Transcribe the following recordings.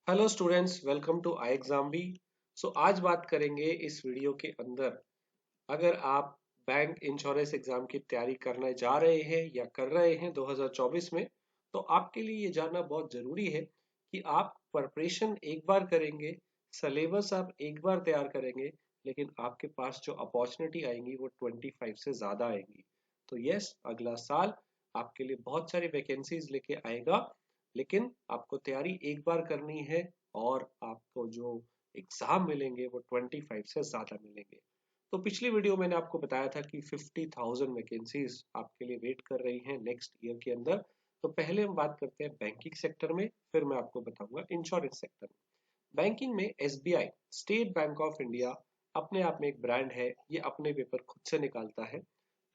Hello students, welcome to I exam B. आज बात करेंगे इस वीडियो के अंदर, अगर आप बैंक इंश्योरेंस एग्जाम की तैयारी करने जा रहे हैं या कर रहे हैं 2024 में, तो आपके लिए ये जानना बहुत ज़रूरी है कि आप प्रिपरेशन एक बार करेंगे, सिलेबस आप एक बार तैयार करेंगे, लेकिन आपके पास जो अपॉर्चुनिटी आएंगी वो 25 से ज़्यादा आएंगी। तो यस, अगला साल आपके लिए बहुत सारी वैकेंसीज लेके आएगा, लेकिन आपको तैयारी एक बार करनी है और आपको जो एग्जाम मिलेंगे वो 25 से ज्यादा मिलेंगे। तो पिछली वीडियो मैंने आपको बताया था कि 50,000 वैकेंसीज आपके लिए वेट कर रही हैं नेक्स्ट ईयर के अंदर। तो पहले हम बात करते हैं बैंकिंग सेक्टर में, फिर मैं आपको बताऊंगा इंश्योरेंस सेक्टर में। बैंकिंग में SBI, state bank of India, अपने आप में एक ब्रांड है। ये अपने पेपर खुद से निकालता है।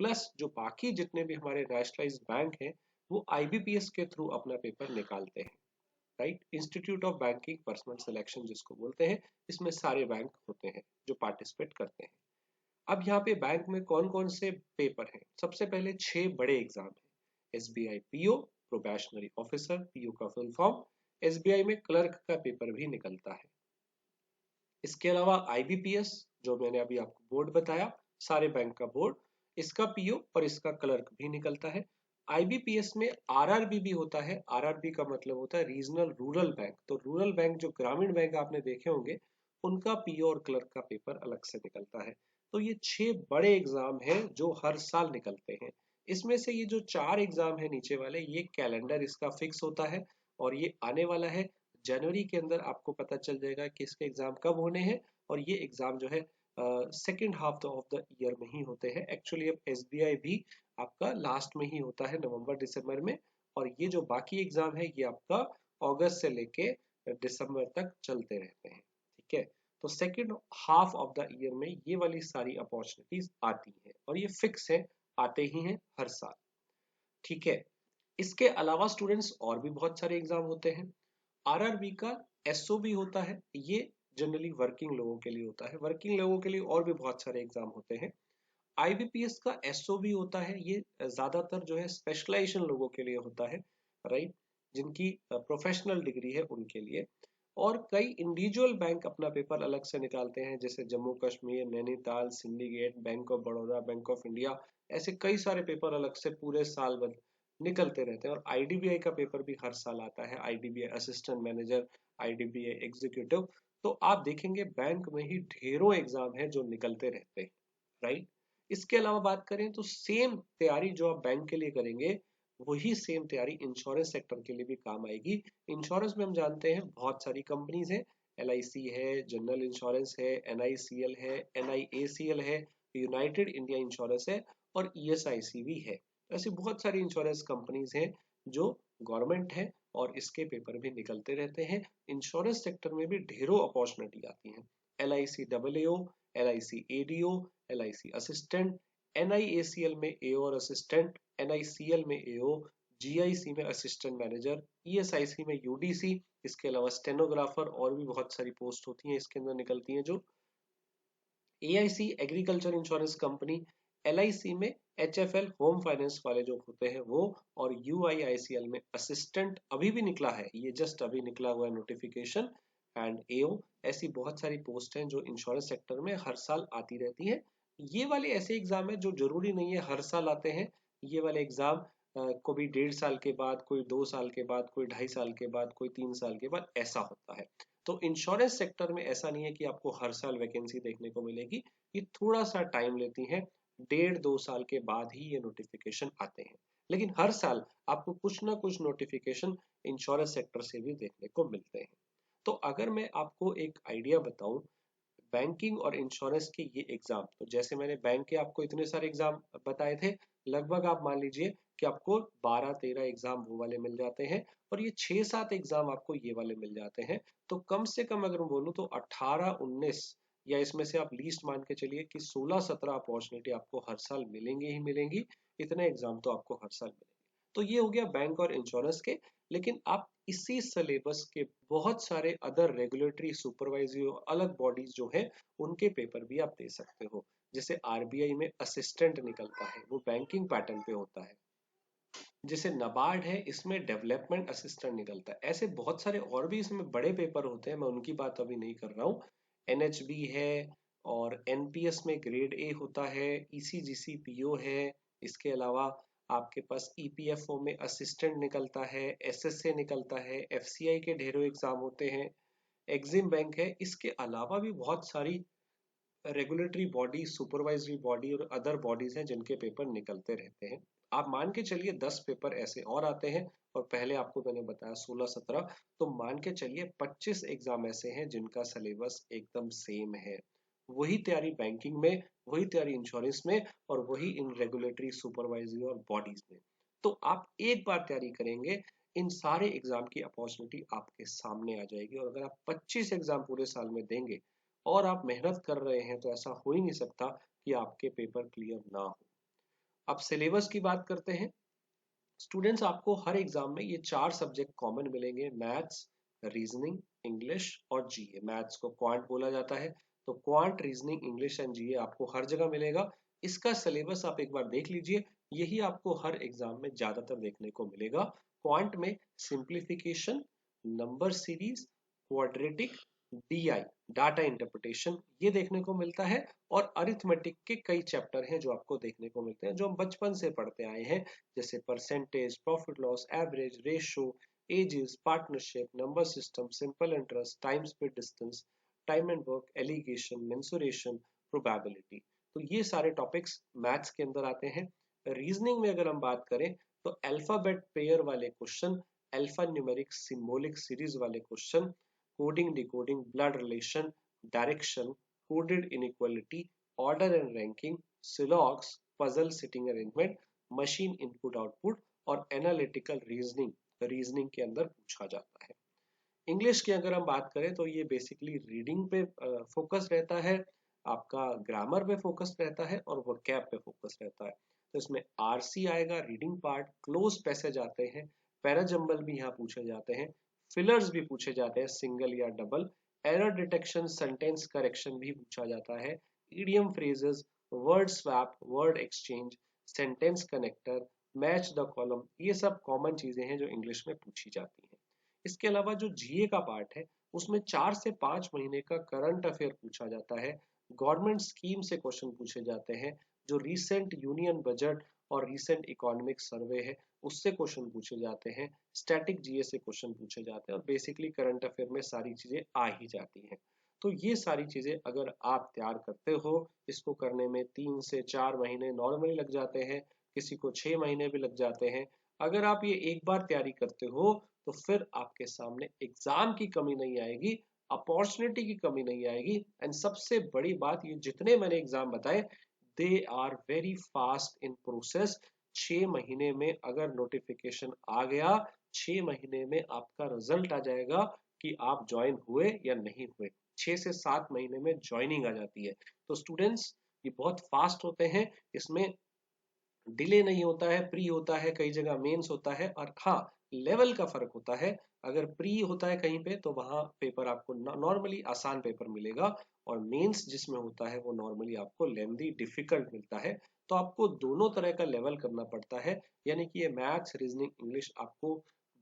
प्लस जो बाकी जितने भी हमारे नेशनलाइज्ड बैंक हैं, वो आईबीपीएस के थ्रू अपना पेपर निकालते हैं। Right, institute of banking personal selection जिसको बोलते हैं, इसमें सारे बैंक होते हैं जो पार्टिसिपेट करते हैं। अब यहाँ पे बैंक में कौन कौन से पेपर हैं? सबसे पहले 6 बड़े एग्जाम हैं। SBI PO, probationary officer, PO का फुल फॉर्म। एसबीआई में क्लर्क का पेपर भी निकलता है। इसके अलावा आईबीपीएस, जो मैंने अभी आपको बोर्ड बताया, सारे बैंक का बोर्ड, इसका पीओ और इसका क्लर्क भी निकलता है। आईबीपीएस में आरआरबी भी होता है। आरआरबी का मतलब होता है रीजनल रूरल बैंक। तो रूरल बैंक, जो ग्रामीण बैंक आपने देखे होंगे, उनका पीओ और क्लर्क का पेपर अलग से निकलता है। तो ये 6 बड़े एग्जाम हैं जो हर साल निकलते हैं। इसमें से ये जो 4 एग्जाम है नीचे वाले, ये कैलेंडर इसका फिक्स होता है और ये आने वाला है। जनवरी के अंदर आपको पता चल जाएगा कि इसके एग्जाम कब होने हैं। और ये एग्जाम जो है second half of the year में ही होते हैं। एक्चुअली अब एसबीआई भी आपका लास्ट में ही होता है, नवंबर दिसंबर में। और ये जो बाकी एग्जाम है ये आपका अगस्त से लेके दिसंबर तक चलते रहते हैं। ठीक है, तो second half of the year में ये वाली सारी अपॉर्चुनिटीज आती हैं और ये फिक्स है, आते ही हैं हर साल। ठीक है, इसके अलावा स्टूडेंट्स और भी बहुत सारे एग्जाम होते हैं। आरआरबी का एसओ भी होता है। ये जनरली वर्किंग लोगों के लिए होता है। वर्किंग लोगों के लिए और भी बहुत सारे एग्जाम होते हैं। आईबीपीएस का एसओ भी होता है। ये ज्यादातर जो है स्पेशलाइजेशन लोगों के लिए होता है, राइट, जिनकी प्रोफेशनल डिग्री है उनके लिए। और कई इंडिविजुअल बैंक अपना पेपर अलग से निकालते हैं, जैसे Jammu Kashmir, Nainital, syndicate, bank of Baroda, bank of India. ऐसे कई सारे पेपर अलग से पूरे साल भर निकलते रहते हैं। और आईडीबीआई का पेपर भी हर साल आता है, IDBI assistant manager, IDBI executive. तो आप देखेंगे बैंक में ही ढेरों एग्जाम है जो निकलते रहते हैं, राइट। इसके अलावा बात करें तो सेम तैयारी जो आप बैंक के लिए करेंगे, वही सेम तैयारी इंश्योरेंस सेक्टर के लिए भी काम आएगी। इंश्योरेंस में हम जानते हैं बहुत सारी कंपनीज है। एलआईसी है, जनरल इंश्योरेंस है, एनआईसीएल है, एनआईएसीएल है, यूनाइटेड इंडिया इंश्योरेंस है और ईएसआईसी भी है। ऐसी बहुत सारी इंश्योरेंस कंपनीज हैं जो गवर्नमेंट है और इसके पेपर भी निकलते रहते हैं। इंश्योरेंस सेक्टर में भी ढेरों अपॉर्चुनिटी आती हैं। एलआईसी डबल एओ, LIC ADO, LIC assistant, NIACL में एओ और असिस्टेंट, एनआईसीएल में एओ, जीआईसी में असिस्टेंट मैनेजर, ईएसआईसी में यूडीसी। इसके अलावा स्टेनोग्राफर और भी बहुत सारी पोस्ट होती हैं इसके अंदर निकलती हैं। जो AIC agriculture insurance company, LIC में एचएफएल होम फाइनेंस वाले जो होते हैं वो, और यूआईआईसीएल में असिस्टेंट अभी भी निकला है, ये जस्ट अभी निकला हुआ है नोटिफिकेशन। एंड एओ। ऐसी बहुत सारी पोस्ट हैं जो इंश्योरेंस सेक्टर में हर साल आती रहती हैं। ये वाले ऐसे एग्जाम है जो जरूरी नहीं है हर साल आते हैं। ये वाले एग्जाम कोई 1.5 साल के बाद, कोई 2 साल के बाद, कोई 2.5 साल के बाद, कोई 3 साल के बाद, ऐसा होता है। तो इंश्योरेंस सेक्टर में ऐसा नहीं है कि आपको हर साल वैकेंसी देखने को मिलेगी। ये थोड़ा सा टाइम लेती है, 1.5-2 साल के बाद ही ये नोटिफिकेशन आते हैं। लेकिन हर साल आपको कुछ ना कुछ नोटिफिकेशन इंश्योरेंस सेक्टर से भी देखने को मिलते हैं। तो अगर मैं आपको एक आइडिया बताऊं बैंकिंग और इंश्योरेंस के ये एग्जाम, तो जैसे मैंने बैंक के आपको इतने सारे एग्जाम बताए थे, लगभग आप मान लीजिए कि आपको 12-13 एग्जाम वो वाले मिल जाते हैं और ये 6-7 एग्जाम आपको ये वाले मिल जाते हैं। तो कम से कम अगर मैं बोलूँ तो 18-19, या इसमें से आप लीस्ट मान के चलिए कि 16-17 अपॉर्चुनिटी आपको हर साल मिलेंगे ही मिलेंगी। इतने एग्जाम तो आपको हर साल मिलेंगे। तो ये हो गया बैंक और इंश्योरेंस के। लेकिन आप इसी सिलेबस के बहुत सारे अदर रेगुलेटरी, सुपरवाइजरी और अलग बॉडीज जो है, उनके पेपर भी आप दे सकते हो। जैसे आरबीआई में असिस्टेंट निकलता है, वो बैंकिंग पैटर्न पे होता है। जैसे नाबार्ड है, इसमें डेवलपमेंट असिस्टेंट निकलता है। ऐसे बहुत सारे और भी इसमें बड़े पेपर होते हैं, मैं उनकी बात अभी नहीं कर रहा हूँ। एनएचबी है, और एनपीएस में ग्रेड ए होता है, ईसीजीसी पीओ है। इसके अलावा आपके पास ईपीएफओ में असिस्टेंट निकलता है, एसएसए निकलता है, एफसीआई के ढेरों एग्जाम होते हैं, एग्जिम बैंक है। इसके अलावा भी बहुत सारी रेगुलेटरी बॉडी, सुपरवाइजरी बॉडी और अदर बॉडीज हैं जिनके पेपर निकलते रहते हैं। आप मान के चलिए 10 पेपर ऐसे और आते हैं, और पहले आपको मैंने बताया 16-17, तो मान के चलिए 25 एग्जाम ऐसे हैं जिनका सिलेबस एकदम सेम है। वही तैयारी बैंकिंग में, वही तैयारी इंश्योरेंस में, और वही इन रेगुलेटरी, सुपरवाइजरी और बॉडीज में। तो आप एक बार तैयारी करेंगे, इन सारे एग्जाम की अपॉर्चुनिटी आपके सामने आ जाएगी। और अगर आप 25 एग्जाम पूरे साल में देंगे और आप मेहनत कर रहे हैं, तो ऐसा हो ही नहीं सकता कि आपके पेपर क्लियर ना हो। अब सिलेबस की बात करते हैं। स्टूडेंट्स, आपको हर एग्जाम में ये 4 सब्जेक्ट कॉमन मिलेंगे: मैथ्स, रीजनिंग, इंग्लिश और जीए। मैथ्स को क्वांट बोला जाता है, तो क्वांट, रीजनिंग, इंग्लिश एंड जीए आपको हर जगह मिलेगा। इसका सिलेबस आप एक बार देख लीजिए, यही आपको हर एग्जाम में ज्यादातर देखने को मिलेगा। क्वांट में simplification, number series, quadratic, DI, data interpretation, ये देखने को मिलता है। और अरिथमेटिक के कई चैप्टर हैं जो आपको देखने को मिलते हैं, जो हम बचपन से पढ़ते आए हैं, जैसे percentage, profit loss, average, ratio, ages, partnership, number system, simple interest, time speed distance, time and work, alligation, mensuration, probability. तो ये सारे टॉपिक्स मैथ्स के अंदर आते हैं। रीजनिंग में अगर हम बात करें, तो अल्फाबेट पेयर वाले question, alphanumeric symbolic series वाले question, coding, decoding, blood relation, direction, coded inequality, order and ranking, syllogs, puzzle sitting arrangement, machine input output और एनालिटिकल रीजनिंग, रीजनिंग के अंदर पूछा जाता है। इंग्लिश की अगर हम बात करें, तो ये बेसिकली रीडिंग पे फोकस रहता है, आपका ग्रामर पे फोकस रहता है, और वोकैब पे फोकस रहता है। तो इसमें आरसी आएगा, रीडिंग पार्ट, क्लोज पैसेज आते हैं, पैराजम्बल भी यहाँ पूछे जाते हैं, फिलर्स भी पूछे जाते हैं, सिंगल या double, error detection, sentence correction भी पूछा जाता है, idiom phrases, word swap, word exchange, sentence connector, match the column, ये सब कॉमन चीजें हैं जो इंग्लिश में पूछी जाती हैं। इसके अलावा जो जीए का पार्ट है, उसमें 4 से 5 महीने का करंट अफेयर पूछा जाता है, गवर्नमेंट स्कीम से क्वेश्चन पूछे जाते हैं, जो रिसेंट यूनियन बजट और रिसेंट इकोनॉमिक सर्वे है उससे क्वेश्चन पूछे जाते हैं, स्टैटिक जीए से क्वेश्चन पूछे जाते हैं, और बेसिकली करंट अफेयर में सारी चीजें आ ही जाती हैं। तो ये सारी चीजें अगर आप तैयार करते हो, इसको करने में 3 से 4 महीने नॉर्मली लग जाते हैं, किसी को 6 महीने भी लग जाते हैं। अगर आप ये एक बार तैयारी करते हो, तो फिर आपके सामने एग्जाम की कमी नहीं आएगी, अपॉर्चुनिटी की कमी नहीं आएगी। एंड सबसे बड़ी बात, ये जितने मैंने एग्जाम बताए, they are very fast in process. 6 महीने में अगर नोटिफिकेशन आ गया, 6 महीने में आपका रिजल्ट आ जाएगा कि आप ज्वाइन हुए या नहीं हुए। 6 से 7 महीने में ज्वाइनिंग आ जाती है। तो स्टूडेंट्स, ये बहुत फास्ट होते हैं, इसमें डिले नहीं होता है, प्री होता है, कई जगह मेंस होता है, और हाँ, लेवल का फर्क होता है। अगर प्री होता है कहीं पे, तो वहां पेपर आपको नॉर्मली आसान पेपर मिलेगा, और मेंस जिसमें होता है वो नॉर्मली आपको लेंदी, डिफिकल्ट मिलता है। तो आपको दोनों तरह का लेवल करना पड़ता है, यानी कि ये मैथ्स, रीजनिंग, इंग्लिश आपको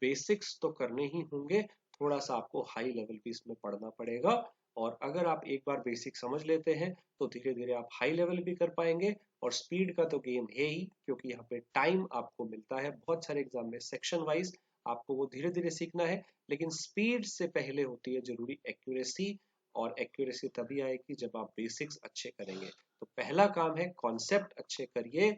बेसिक्स तो करने ही होंगे, थोड़ा सा आपको हाई लेवल भी इसमें पढ़ना पड़ेगा। और अगर आप एक बार बेसिक समझ लेते हैं, तो धीरे धीरे आप हाई लेवल भी कर पाएंगे। और स्पीड का तो गेम है ही, क्योंकि यहाँ पे टाइम आपको मिलता है बहुत सारे एग्जाम में सेक्शन वाइज, आपको वो धीरे धीरे सीखना है। लेकिन स्पीड से पहले होती है जरूरी एक्यूरेसी, और एक्यूरेसी तभी आएगी जब आप बेसिक्स अच्छे करेंगे। तो पहला काम है, कॉन्सेप्ट अच्छे करिए,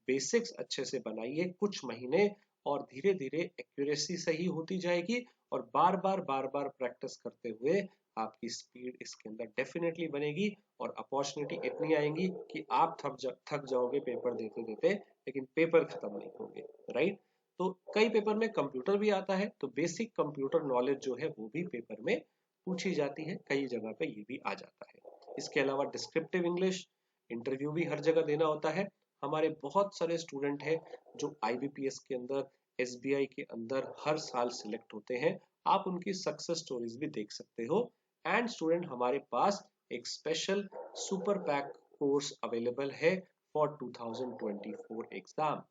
बेसिक्स अच्छे से बनाइए कुछ महीने, और धीरे धीरे एक्यूरेसी सही होती जाएगी। और बार बार प्रैक्टिस करते हुए आपकी स्पीड इसके अंदर डेफिनेटली बनेगी, और अपॉर्चुनिटी इतनी आएंगी कि आप थक जाओगे पेपर देते देते, लेकिन पेपर खत्म नहीं होंगे। राइट? तो कई पेपर में कंप्यूटर भी आता है, तो बेसिक कंप्यूटर नॉलेज जो है वो भी पेपर में पूछी जाती है, कई जगह पे ये भी आ जाता है। इसके अलावा डिस्क्रिप्टिव इंग्लिश, इंटरव्यू भी हर जगह देना होता है। हमारे बहुत सारे स्टूडेंट हैं जो आईबीपीएस के अंदर, एसबीआई के अंदर हर साल सिलेक्ट होते हैं। आप उनकी सक्सेस स्टोरीज भी देख सकते हो। एंड स्टूडेंट, हमारे पास एक special super pack course available है फॉर 2024 एग्जाम।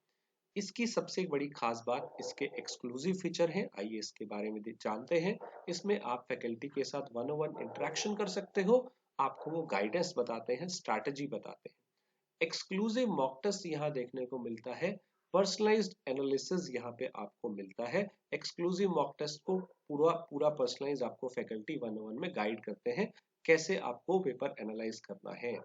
इसकी सबसे बड़ी खास बात इसके एक्सक्लूसिव फीचर हैं। आइए इसके बारे में जानते हैं। इसमें आप फैकल्टी के साथ वन ऑन वन इंटरेक्शन कर सकते हो, आपको वो गाइडेंस बताते हैं, स्ट्रैटेजी बताते हैं। एक्सक्लूसिव मॉक टेस्ट यहाँ देखने को मिलता है, पर्सनलाइज्ड एनालिसिस यहाँ पे आपको मिलता है। एक्सक्लूसिव मॉक टेस्ट को पूरा पूरा पर्सनलाइज आपको फैकल्टी वन ऑन वन में गाइड करते हैं कैसे आपको पेपर एनालाइज करना है।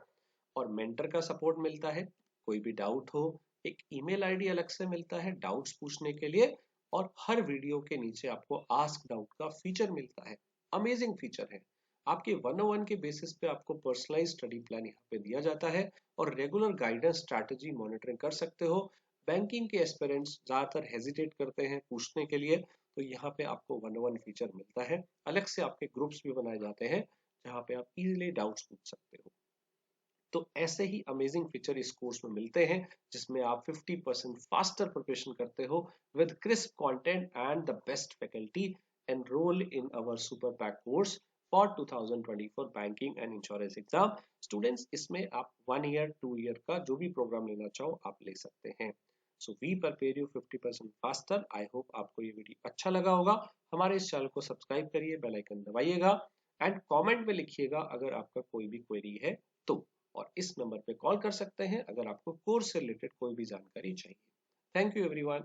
और मेंटर का सपोर्ट मिलता है, कोई भी डाउट हो एक ईमेल आईडी अलग से मिलता है डाउट्स पूछने के लिए, और हर वीडियो के नीचे आपको आस्क डाउट का फीचर मिलता है। अमेजिंग फीचर है। आपके 101 के बेसिस पे आपको पर्सनलाइज स्टडी प्लान यहाँ पे दिया जाता है और रेगुलर गाइडेंस स्ट्रैटेजी मॉनिटरिंग कर सकते हो। बैंकिंग के एस्पिरेंट्स ज्यादातर हेजिटेट करते हैं पूछने के लिए, तो यहाँ पे आपको 101 फीचर मिलता है। अलग से आपके ग्रुप्स भी बनाए जाते हैं जहाँ पे आप इजीली डाउट्स पूछ सकते हो। तो ऐसे ही अमेजिंग फीचर इस कोर्स में मिलते हैं जिसमें आप 50% फास्टर प्रिपरेशन करते हो with crisp content and the best faculty. Enrol in our super pack course for 2024 banking and insurance exam. Students, इसमें आप 1 ईयर 2 ईयर का जो भी प्रोग्राम लेना चाहो आप ले सकते हैं। So we prepare you 50% faster. I hope आपको ये वीडियो अच्छा लगा होगा। हमारे इस चैनल को सब्सक्राइब करिए, बेल आइकन दबाइएगा एंड कमेंट में लिखिएगा अगर आपका कोई भी क्वेरी है तो। और इस नंबर पे कॉल कर सकते हैं अगर आपको कोर्स से रिलेटेड कोई भी जानकारी चाहिए। Thank you everyone.